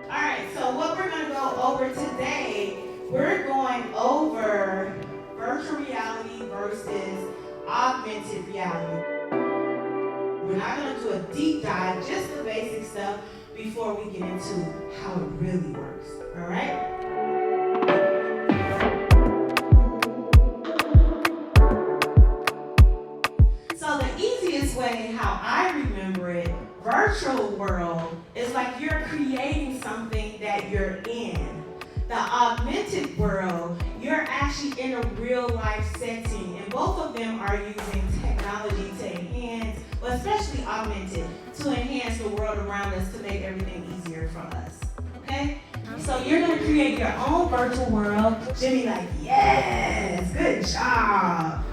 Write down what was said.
Alright, so what we're going to go over today, we're going over virtual reality versus augmented reality. We're not going to do a deep dive, just the basic stuff before we get into how it really works. Alright? So the easiest way how I remember it, virtual world is like you're creating something that you're in. The augmented world, you're actually in a real life setting, and both of them are using technology to enhance, well, especially augmented, to enhance the world around us to make everything easier for us. Okay? So you're going to create your own virtual world. Jimmy like, yes, good job.